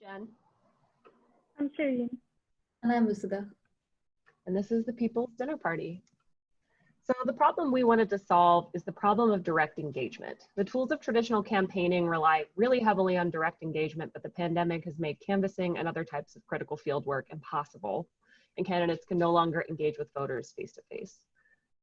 Jen, I'm Shireen. And I'm Visudha. and this is the People's Dinner Party. So the problem we wanted to solve is the problem of direct engagement. The tools of traditional campaigning rely really heavily on direct engagement, but the pandemic has made canvassing and other types of critical field work impossible, and candidates can no longer engage with voters face-to-face.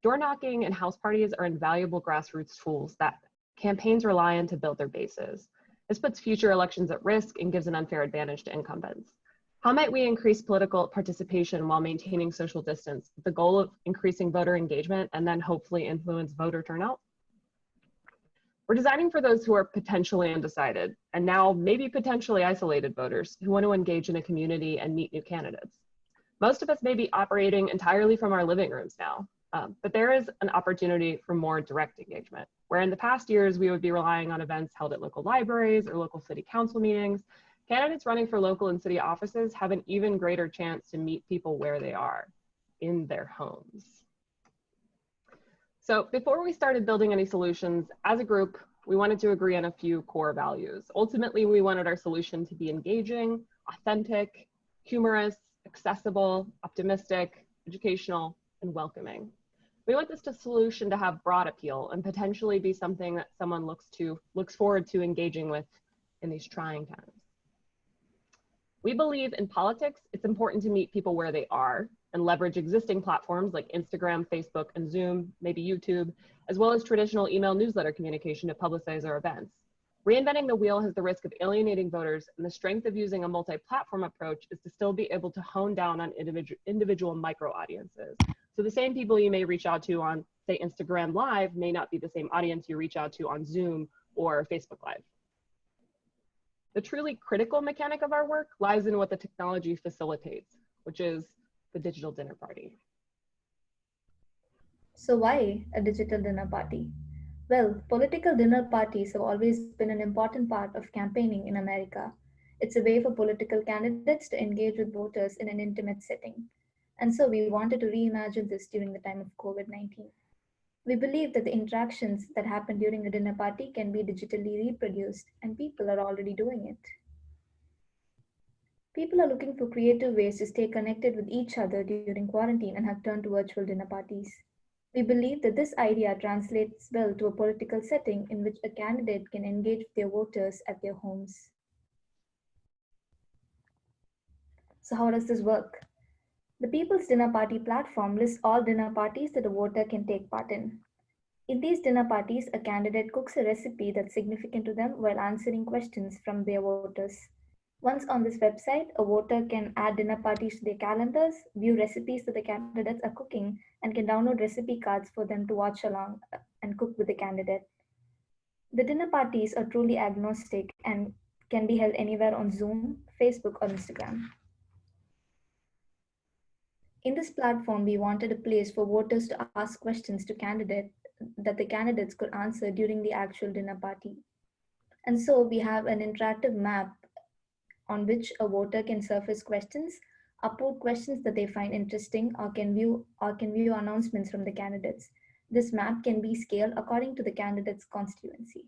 Door knocking and house parties are invaluable grassroots tools that campaigns rely on to build their bases. This puts future elections at risk and gives an unfair advantage to incumbents. How might we increase political participation while maintaining social distance with the goal of increasing voter engagement and then hopefully influence voter turnout? We're designing for those who are potentially undecided and now maybe potentially isolated voters who want to engage in a community and meet new candidates. Most of us may be operating entirely from our living rooms now, but there is an opportunity for more direct engagement, where in the past years we would be relying on events held at local libraries or local city council meetings. Candidates running for local and city offices have an even greater chance to meet people where they are, in their homes. So before we started building any solutions, as a group, we wanted to agree on a few core values. Ultimately, we wanted our solution to be engaging, authentic, humorous, accessible, optimistic, educational, and welcoming. We want this solution to have broad appeal and potentially be something that someone looks forward to engaging with in these trying times. We believe in politics, it's important to meet people where they are and leverage existing platforms like Instagram, Facebook, and Zoom, maybe YouTube, as well as traditional email newsletter communication to publicize our events. Reinventing the wheel has the risk of alienating voters, and the strength of using a multi-platform approach is to still be able to hone down on individual micro audiences. So the same people you may reach out to on, say, Instagram Live may not be the same audience you reach out to on Zoom or Facebook Live. The truly critical mechanic of our work lies in what the technology facilitates, which is the digital dinner party. So why a digital dinner party? Well, political dinner parties have always been an important part of campaigning in America. It's a way for political candidates to engage with voters in an intimate setting. And so we wanted to reimagine this during the time of COVID-19. We believe that the interactions that happen during a dinner party can be digitally reproduced, and people are already doing it. People are looking for creative ways to stay connected with each other during quarantine and have turned to virtual dinner parties. We believe that this idea translates well to a political setting in which a candidate can engage with their voters at their homes. So, how does this work? The People's Dinner Party platform lists all dinner parties that a voter can take part in. In these dinner parties, a candidate cooks a recipe that's significant to them while answering questions from their voters. Once on this website, a voter can add dinner parties to their calendars, view recipes that the candidates are cooking, and can download recipe cards for them to watch along and cook with the candidate. The dinner parties are truly agnostic and can be held anywhere on Zoom, Facebook, or Instagram. In this platform, we wanted a place for voters to ask questions to candidates that the candidates could answer during the actual dinner party. And so we have an interactive map on which a voter can surface questions, upload questions that they find interesting, or can view announcements from the candidates. This map can be scaled according to the candidate's constituency.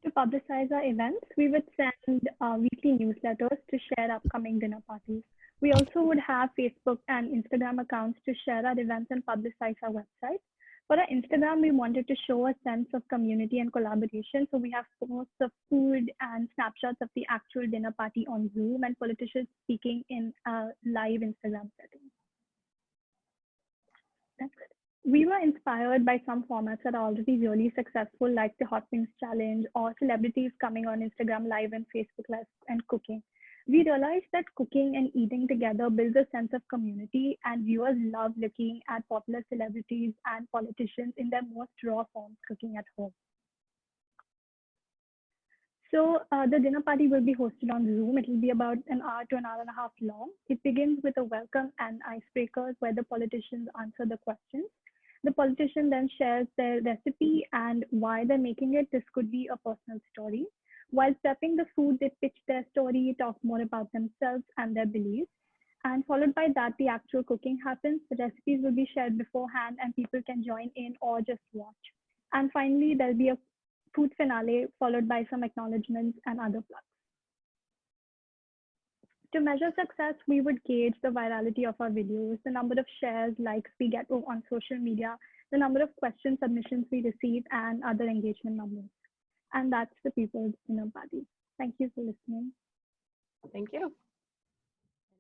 To publicize our events, we would send weekly newsletters to share upcoming dinner parties. We also would have Facebook and Instagram accounts to share our events and publicize our website. For our Instagram, we wanted to show a sense of community and collaboration. So we have posts of food and snapshots of the actual dinner party on Zoom and politicians speaking in a live Instagram setting. That's it. We were inspired by some formats that are already really successful, like the Hot Wings Challenge or celebrities coming on Instagram Live and Facebook Live and cooking. We realized that cooking and eating together builds a sense of community, and viewers love looking at popular celebrities and politicians in their most raw forms cooking at home. So the dinner party will be hosted on Zoom. It will be about an hour to an hour and a half long. It begins with a welcome and icebreakers where the politicians answer the questions. The politician then shares their recipe and why they're making it. This could be a personal story. While prepping the food, they pitch their story, talk more about themselves and their beliefs. And followed by that, the actual cooking happens. The recipes will be shared beforehand and people can join in or just watch. And finally, there'll be a food finale, followed by some acknowledgements and other plugs. To measure success, we would gauge the virality of our videos, the number of shares, likes we get on social media, the number of question submissions we receive, and other engagement numbers. And that's the People's Dinner Party. Thank you for listening. Thank you.